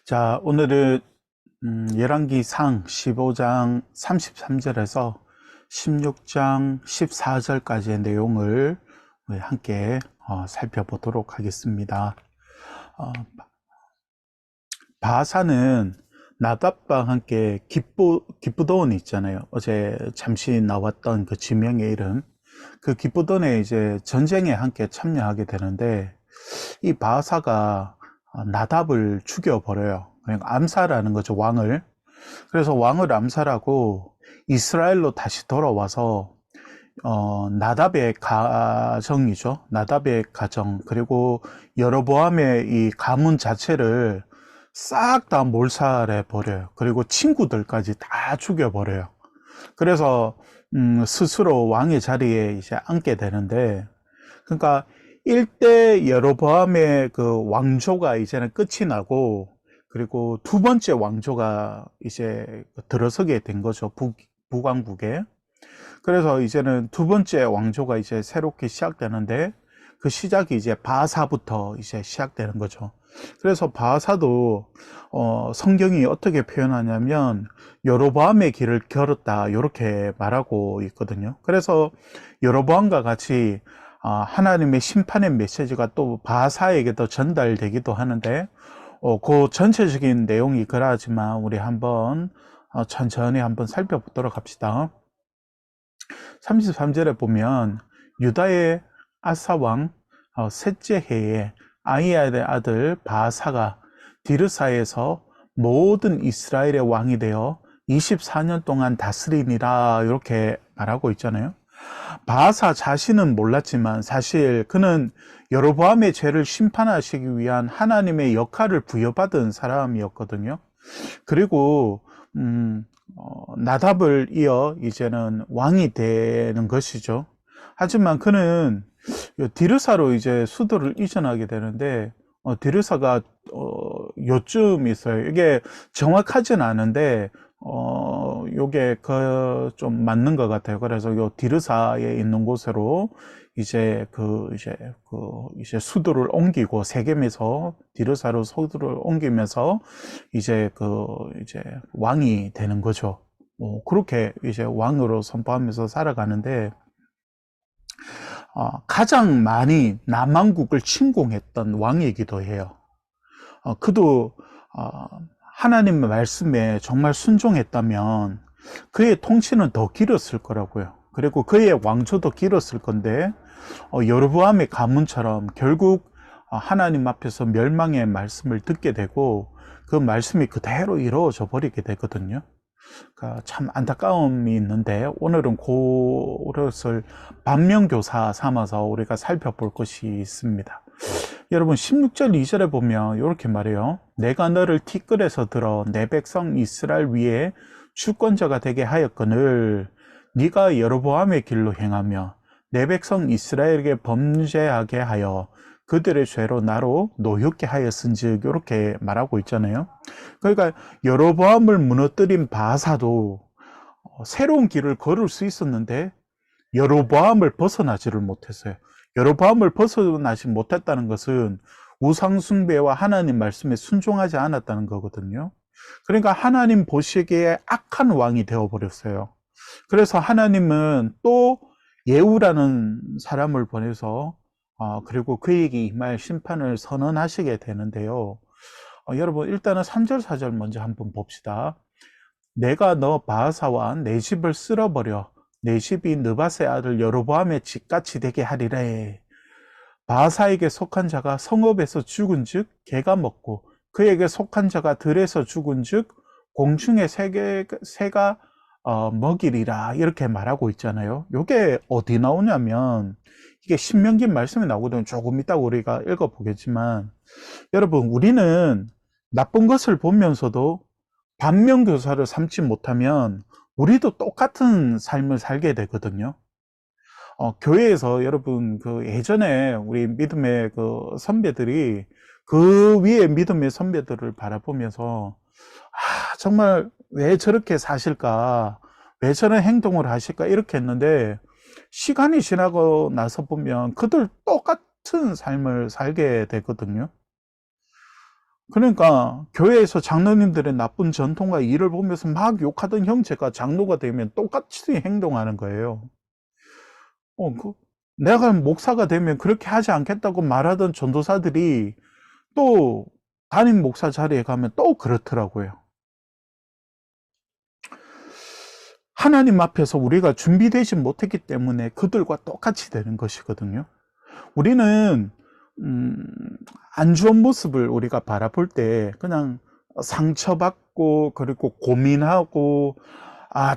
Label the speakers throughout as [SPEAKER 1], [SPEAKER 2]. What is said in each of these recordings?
[SPEAKER 1] 자, 오늘은 열왕기상 15장 33절에서 16장 14절까지의 내용을 우리 함께 살펴보도록 하겠습니다. 바사는 나답과 함께 기브돈 있잖아요. 어제 잠시 나왔던 그 지명의 이름, 그 기브돈에 이제 전쟁에 함께 참여하게 되는데, 이 바사가 나답을 죽여버려요. 그냥 암살하는 거죠, 왕을. 그래서 왕을 암살하고 이스라엘로 다시 돌아와서 나답의 가정이죠. 나답의 가정, 그리고 여로보암의 이 가문 자체를 싹 다 몰살해 버려요. 그리고 친구들까지 다 죽여버려요. 그래서 스스로 왕의 자리에 이제 앉게 되는데, 그러니까 1대 여로보암의 그 왕조가 이제는 끝이 나고, 그리고 두 번째 왕조가 이제 들어서게 된 거죠. 북왕국에. 그래서 이제는 두 번째 왕조가 이제 새롭게 시작되는데, 그 시작이 이제 바사부터 이제 시작되는 거죠. 그래서 바사도 성경이 어떻게 표현하냐면 여로보암의 길을 걸었다, 이렇게 말하고 있거든요. 그래서 여로보암과 같이 하나님의 심판의 메시지가 또 바사에게도 전달되기도 하는데, 그 전체적인 내용이 그러하지만 우리 한번 천천히 한번 살펴보도록 합시다. 33절에 보면 유다의 아사왕 셋째 해에 아이야의 아들 바사가 디르사에서 모든 이스라엘의 왕이 되어 24년 동안 다스리니라, 이렇게 말하고 있잖아요. 바사 자신은 몰랐지만 사실 그는 여로보암의 죄를 심판하시기 위한 하나님의 역할을 부여받은 사람이었거든요. 그리고 나답을 이어 이제는 왕이 되는 것이죠. 하지만 그는 디르사로 이제 수도를 이전하게 되는데, 디르사가 요쯤 있어요. 이게 정확하진 않은데 요게 좀 맞는 것 같아요. 그래서 요 디르사에 있는 곳으로 이제 이제 수도를 옮기고, 세겜에서 디르사로 수도를 옮기면서 이제 이제 왕이 되는 거죠. 그렇게 이제 왕으로 선포하면서 살아가는데, 가장 많이 남왕국을 침공했던 왕이기도 해요. 그도 하나님의 말씀에 정말 순종했다면 그의 통치는 더 길었을 거라고요. 그리고 그의 왕조도 길었을 건데, 여로보암의 가문처럼 결국 하나님 앞에서 멸망의 말씀을 듣게 되고 그 말씀이 그대로 이루어져 버리게 되거든요. 그러니까 참 안타까움이 있는데, 오늘은 그것을 반면교사 삼아서 우리가 살펴볼 것이 있습니다. 여러분, 16절 2절에 보면 이렇게 말해요. 내가 너를 티끌에서 들어 내 백성 이스라엘 위에 주권자가 되게 하였거늘 네가 여로보암의 길로 행하며 내 백성 이스라엘에게 범죄하게 하여 그들의 죄로 나로 노엽게 하였은즉, 이렇게 말하고 있잖아요. 그러니까 여로보암을 무너뜨린 바사도 새로운 길을 걸을 수 있었는데 여로보암을 벗어나지를 못했어요. 여로보암을 벗어나지 못했다는 것은 우상 숭배와 하나님 말씀에 순종하지 않았다는 거거든요. 그러니까 하나님 보시기에 악한 왕이 되어버렸어요. 그래서 하나님은 또 예후라는 사람을 보내서 그리고 그에게 임할 심판을 선언하시게 되는데요. 여러분, 일단은 3절 4절 먼저 한번 봅시다. 내가 너 바사와 내 집을 쓸어버려 내 집이 느밧의 아들 여로보암의 집같이 되게 하리래. 바사에게 속한 자가 성읍에서 죽은 즉 개가 먹고, 그에게 속한 자가 들에서 죽은 즉 공중의 새가 먹이리라, 이렇게 말하고 있잖아요. 이게 어디 나오냐면 이게 신명기 말씀에 나오거든요. 조금 이따 우리가 읽어보겠지만, 여러분, 우리는 나쁜 것을 보면서도 반면교사를 삼지 못하면 우리도 똑같은 삶을 살게 되거든요. 교회에서 여러분, 예전에 우리 믿음의 선배들이 그 위에 믿음의 선배들을 바라보면서 정말 왜 저렇게 사실까, 왜 저런 행동을 하실까, 이렇게 했는데, 시간이 지나고 나서 보면 그들 똑같은 삶을 살게 되거든요. 그러니까 교회에서 장로님들의 나쁜 전통과 일을 보면서 막 욕하던 형제가 장로가 되면 똑같이 행동하는 거예요. 그 내가 목사가 되면 그렇게 하지 않겠다고 말하던 전도사들이 또 담임 목사 자리에 가면 또 그렇더라고요. 하나님 앞에서 우리가 준비되지 못했기 때문에 그들과 똑같이 되는 것이거든요. 우리는 안 좋은 모습을 우리가 바라볼 때 그냥 상처받고 그리고 고민하고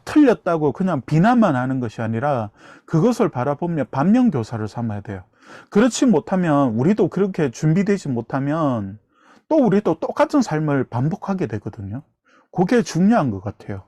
[SPEAKER 1] 틀렸다고 그냥 비난만 하는 것이 아니라 그것을 바라보며 반면교사를 삼아야 돼요. 그렇지 못하면 우리도 그렇게 준비되지 못하면 또 우리도 똑같은 삶을 반복하게 되거든요. 그게 중요한 것 같아요.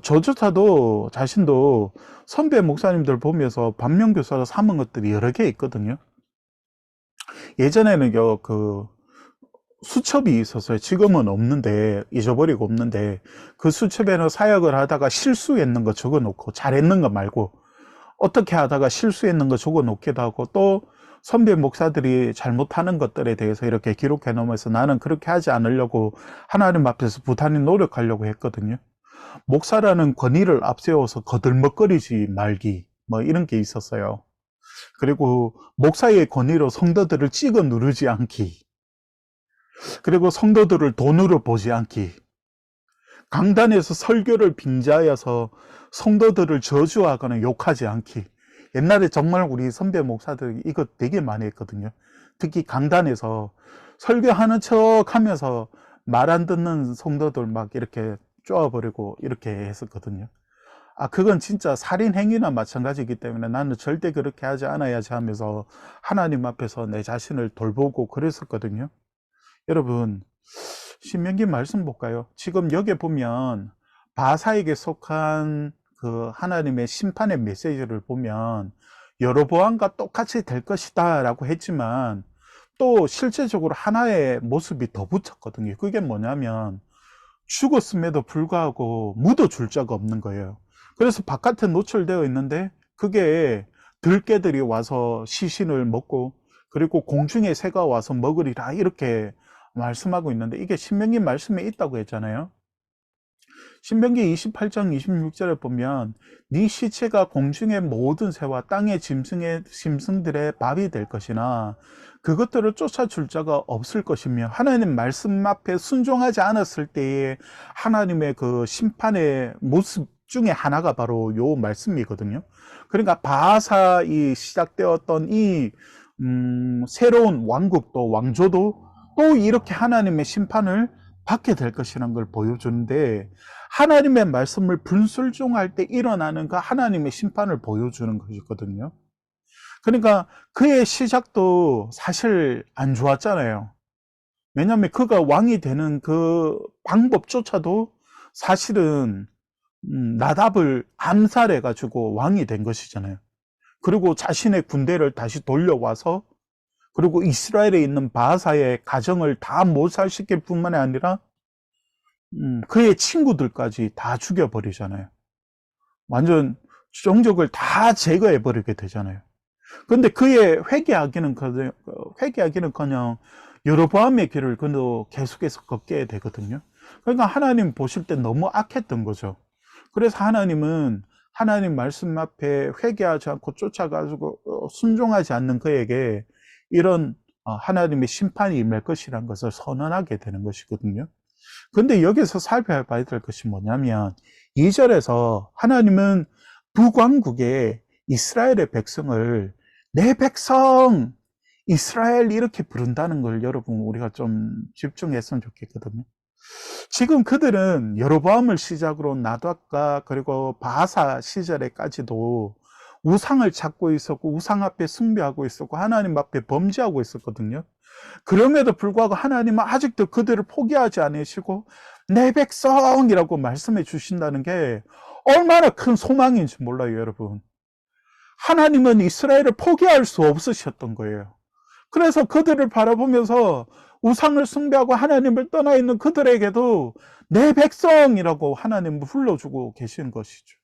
[SPEAKER 1] 저조차도 자신도 선배 목사님들 보면서 반면교사로 삼은 것들이 여러 개 있거든요. 예전에는 수첩이 있었어요. 지금은 없는데, 잊어버리고 없는데, 그 수첩에는 사역을 하다가 실수했는 거 적어 놓고, 잘했는 거 말고, 어떻게 하다가 실수했는 거 적어 놓기도 하고, 또 선배 목사들이 잘못하는 것들에 대해서 이렇게 기록해 놓으면서 나는 그렇게 하지 않으려고 하나님 앞에서 부단히 노력하려고 했거든요. 목사라는 권위를 앞세워서 거들먹거리지 말기, 뭐 이런 게 있었어요. 그리고 목사의 권위로 성도들을 찍어 누르지 않기, 그리고 성도들을 돈으로 보지 않기, 강단에서 설교를 빙자하여서 성도들을 저주하거나 욕하지 않기. 옛날에 정말 우리 선배 목사들이 이거 되게 많이 했거든요. 특히 강단에서 설교하는 척 하면서 말 안 듣는 성도들 막 이렇게 쪼아버리고 이렇게 했었거든요. 그건 진짜 살인 행위나 마찬가지이기 때문에 나는 절대 그렇게 하지 않아야지 하면서 하나님 앞에서 내 자신을 돌보고 그랬었거든요. 여러분, 신명기 말씀 볼까요? 지금 여기 보면 바사에게 속한 그 하나님의 심판의 메시지를 보면 여로보암과 똑같이 될 것이다 라고 했지만 또 실제적으로 하나의 모습이 더 붙였거든요. 그게 뭐냐면 죽었음에도 불구하고 묻어줄 자가 없는 거예요. 그래서 바깥에 노출되어 있는데 그게 들개들이 와서 시신을 먹고 그리고 공중의 새가 와서 먹으리라 이렇게 말씀하고 있는데 이게 신명기 말씀에 있다고 했잖아요. 신명기 28장 26절에 보면 네 시체가 공중의 모든 새와 땅의 짐승들의 밥이 될 것이나 그것들을 쫓아줄 자가 없을 것이며 하나님 말씀 앞에 순종하지 않았을 때에 하나님의 그 심판의 모습 중에 하나가 바로 요 말씀이거든요. 그러니까 바하사이 시작되었던 이 새로운 왕국도 왕조도 또 이렇게 하나님의 심판을 받게 될 것이라는 걸 보여주는데 하나님의 말씀을 불순종할 때 일어나는 그 하나님의 심판을 보여주는 것이거든요. 그러니까 그의 시작도 사실 안 좋았잖아요. 왜냐하면 그가 왕이 되는 그 방법조차도 사실은 나답을 암살해 가지고 왕이 된 것이잖아요. 그리고 자신의 군대를 다시 돌려와서 그리고 이스라엘에 있는 바하사의 가정을 다 몰살시킬 뿐만이 아니라 그의 친구들까지 다 죽여버리잖아요. 완전 종족을 다 제거해버리게 되잖아요. 근데 그의 회개하기는커녕 여로보암의 길을 그도 계속해서 걷게 되거든요. 그러니까 하나님 보실 때 너무 악했던 거죠. 그래서 하나님은 하나님 말씀 앞에 회개하지 않고 쫓아가지고 순종하지 않는 그에게 이런 하나님의 심판이 임할 것이라는 것을 선언하게 되는 것이거든요. 근데 여기서 살펴봐야 될 것이 뭐냐면 2절에서 하나님은 북왕국의 이스라엘의 백성을 내 백성 이스라엘 이렇게 부른다는 걸 여러분 우리가 좀 집중했으면 좋겠거든요. 지금 그들은 여로보암을 시작으로 나답과 그리고 바하사 시절에까지도 우상을 찾고 있었고 우상 앞에 숭배하고 있었고 하나님 앞에 범죄하고 있었거든요. 그럼에도 불구하고 하나님은 아직도 그들을 포기하지 않으시고 내 백성이라고 말씀해 주신다는 게 얼마나 큰 소망인지 몰라요, 여러분. 하나님은 이스라엘을 포기할 수 없으셨던 거예요. 그래서 그들을 바라보면서 우상을 숭배하고 하나님을 떠나 있는 그들에게도 내 백성이라고 하나님을 불러주고 계신 것이죠.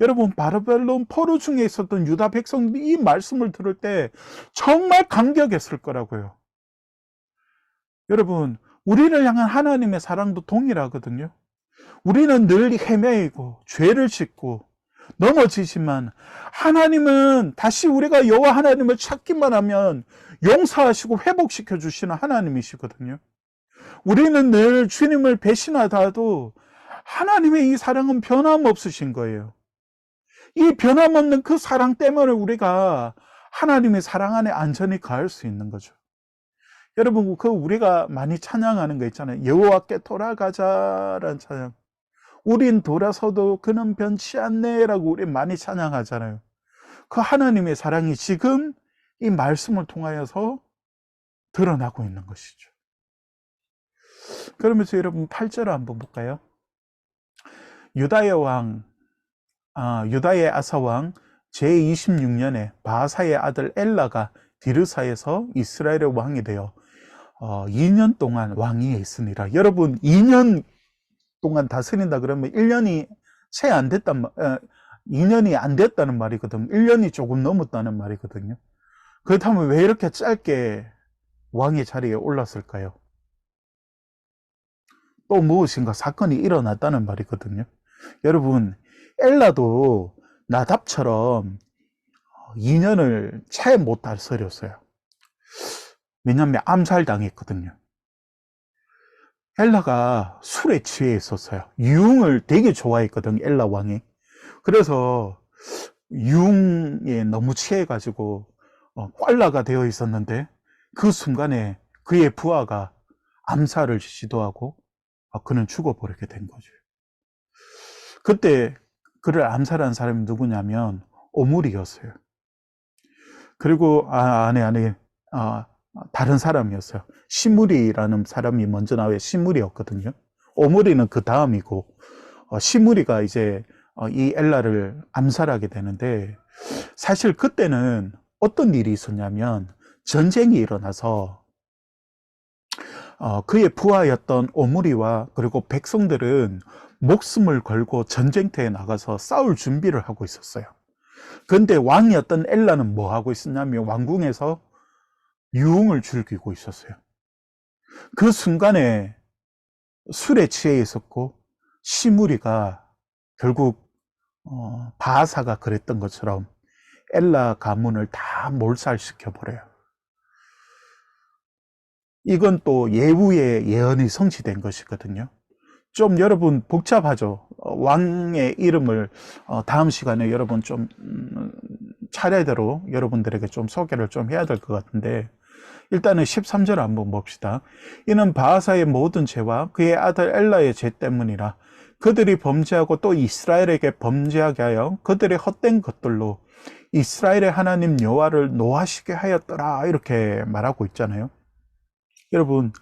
[SPEAKER 1] 여러분 바벨론 포로 중에 있었던 유다 백성들이 이 말씀을 들을 때 정말 감격했을 거라고요. 여러분, 우리를 향한 하나님의 사랑도 동일하거든요. 우리는 늘 헤매이고 죄를 짓고 넘어지지만 하나님은 다시 우리가 여호와 하나님을 찾기만 하면 용서하시고 회복시켜 주시는 하나님이시거든요. 우리는 늘 주님을 배신하다도 하나님의 이 사랑은 변함없으신 거예요. 이 변함없는 그 사랑 때문에 우리가 하나님의 사랑 안에 안전히 갈 수 있는 거죠. 여러분, 우리가 많이 찬양하는 거 있잖아요. 여호와께 돌아가자라는 찬양. 우린 돌아서도 그는 변치 않네라고 우리 많이 찬양하잖아요. 그 하나님의 사랑이 지금 이 말씀을 통하여서 드러나고 있는 것이죠. 그러면서 여러분 8절을 한번 볼까요? 유다의 아사왕 제26년에 바하사의 아들 엘라가 디르사에서 이스라엘의 왕이 되어 2년 동안 왕위에 있으니라. 여러분, 2년 동안 다스린다 그러면 1년이 채 안 됐단 2년이 안 됐다는 말이거든요. 1년이 조금 넘었다는 말이거든요. 그렇다면 왜 이렇게 짧게 왕의 자리에 올랐을까요? 또 무엇인가 사건이 일어났다는 말이거든요. 여러분, 엘라도 나답처럼 2년을 채 못 다스렸어요. 왜냐하면 암살당했거든요. 엘라가 술에 취해 있었어요. 유흥을 되게 좋아했거든요, 엘라 왕이. 그래서 유흥에 너무 취해가지고 꽐라가 되어 있었는데 그 순간에 그의 부하가 암살을 시도하고 그는 죽어버리게 된 거죠. 그때 그를 암살한 사람이 누구냐면 오므리였어요. 그리고 다른 사람이었어요. 시므리라는 사람이 먼저 나와요. 시므리였거든요. 오므리는 그 다음이고 시므리가 이제 이 엘라를 암살하게 되는데, 사실 그때는 어떤 일이 있었냐면 전쟁이 일어나서 그의 부하였던 오므리와 그리고 백성들은 목숨을 걸고 전쟁터에 나가서 싸울 준비를 하고 있었어요. 그런데 왕이었던 엘라는 뭐 하고 있었냐면 왕궁에서 유흥을 즐기고 있었어요. 그 순간에 술에 취해 있었고 시므리가 결국 바하사가 그랬던 것처럼 엘라 가문을 다 몰살시켜 버려요. 이건 또 예후의 예언이 성취된 것이거든요. 좀 여러분 복잡하죠. 왕의 이름을 다음 시간에 여러분 좀 차례대로 여러분들에게 좀 소개를 좀 해야 될 것 같은데, 일단은 13절 한번 봅시다. 이는 바하사의 모든 죄와 그의 아들 엘라의 죄 때문이라. 그들이 범죄하고 또 이스라엘에게 범죄하게 하여 그들의 헛된 것들로 이스라엘의 하나님 여호와를 노하시게 하였더라, 이렇게 말하고 있잖아요. 여러분,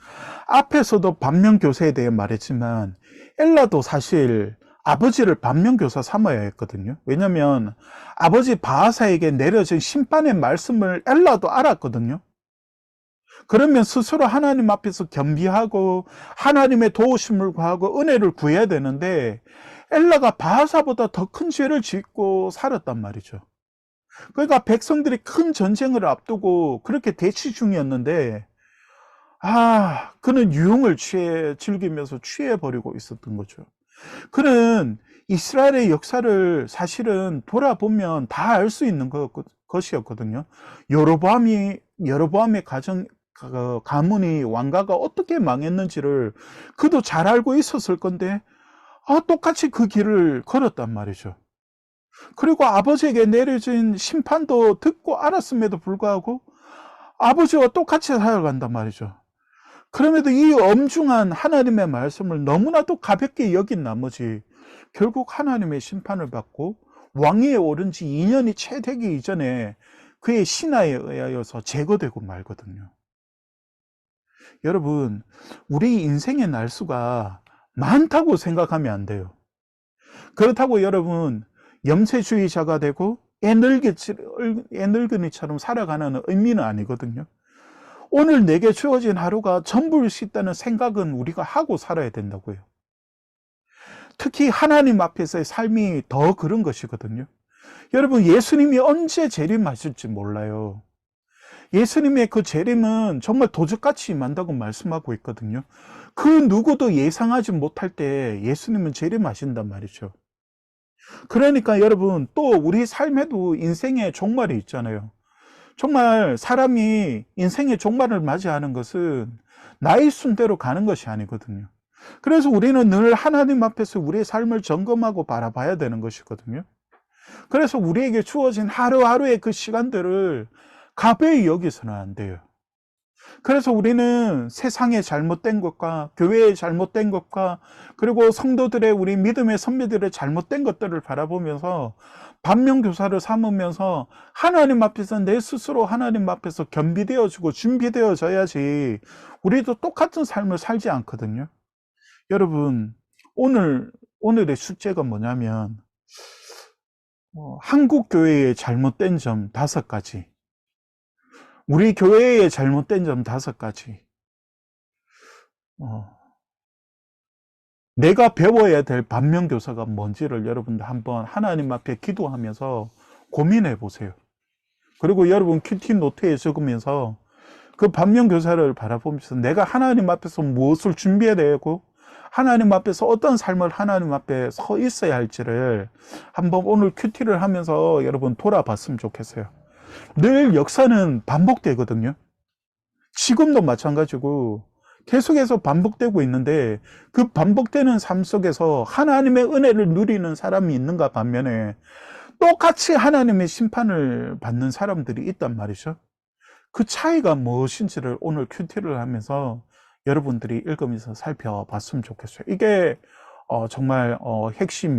[SPEAKER 1] 앞에서도 반면교사에 대해 말했지만 엘라도 사실 아버지를 반면교사 삼아야 했거든요. 왜냐하면 아버지 바하사에게 내려진 심판의 말씀을 엘라도 알았거든요. 그러면 스스로 하나님 앞에서 겸비하고 하나님의 도우심을 구하고 은혜를 구해야 되는데 엘라가 바하사보다 더 큰 죄를 짓고 살았단 말이죠. 그러니까 백성들이 큰 전쟁을 앞두고 그렇게 대치 중이었는데 그는 유흥을 즐기면서 취해버리고 있었던 거죠. 그는 이스라엘의 역사를 사실은 돌아보면 다 알 수 있는 것이었거든요. 여로보암의 가문이 왕가가 어떻게 망했는지를 그도 잘 알고 있었을 건데 똑같이 그 길을 걸었단 말이죠. 그리고 아버지에게 내려진 심판도 듣고 알았음에도 불구하고 아버지와 똑같이 살아간단 말이죠. 그럼에도 이 엄중한 하나님의 말씀을 너무나도 가볍게 여긴 나머지 결국 하나님의 심판을 받고 왕위에 오른 지 2년이 채 되기 이전에 그의 신하에 의하여서 제거되고 말거든요. 여러분, 우리 인생의 날수가 많다고 생각하면 안 돼요. 그렇다고 여러분 염세주의자가 되고 애늙은이처럼 살아가는 의미는 아니거든요. 오늘 내게 주어진 하루가 전부일 수 있다는 생각은 우리가 하고 살아야 된다고요. 특히 하나님 앞에서의 삶이 더 그런 것이거든요. 여러분, 예수님이 언제 재림하실지 몰라요. 예수님의 그 재림은 정말 도적같이 임한다고 말씀하고 있거든요. 그 누구도 예상하지 못할 때 예수님은 재림하신단 말이죠. 그러니까 여러분, 또 우리 삶에도 인생의 종말이 있잖아요. 정말 사람이 인생의 종말을 맞이하는 것은 나의 순대로 가는 것이 아니거든요. 그래서 우리는 늘 하나님 앞에서 우리의 삶을 점검하고 바라봐야 되는 것이거든요. 그래서 우리에게 주어진 하루하루의 그 시간들을 가벼이 여기서는 안 돼요. 그래서 우리는 세상의 잘못된 것과 교회의 잘못된 것과 그리고 성도들의, 우리 믿음의 선배들의 잘못된 것들을 바라보면서 반면교사를 삼으면서 하나님 앞에서 내 스스로 하나님 앞에서 겸비되어지고 준비되어져야지 우리도 똑같은 삶을 살지 않거든요. 여러분, 오늘의 숙제가 뭐냐면 한국 교회의 잘못된 점 5가지, 우리 교회의 잘못된 점 5가지, 내가 배워야 될 반면교사가 뭔지를 여러분들 한번 하나님 앞에 기도하면서 고민해 보세요. 그리고 여러분 큐티 노트에 적으면서 그 반면교사를 바라보면서 내가 하나님 앞에서 무엇을 준비해야 되고 하나님 앞에서 어떤 삶을 하나님 앞에 서 있어야 할지를 한번 오늘 큐티를 하면서 여러분 돌아봤으면 좋겠어요. 늘 역사는 반복되거든요. 지금도 마찬가지고 계속해서 반복되고 있는데 그 반복되는 삶 속에서 하나님의 은혜를 누리는 사람이 있는가 반면에 똑같이 하나님의 심판을 받는 사람들이 있단 말이죠. 그 차이가 무엇인지를 오늘 큐티를 하면서 여러분들이 읽으면서 살펴봤으면 좋겠어요. 이게 정말 핵심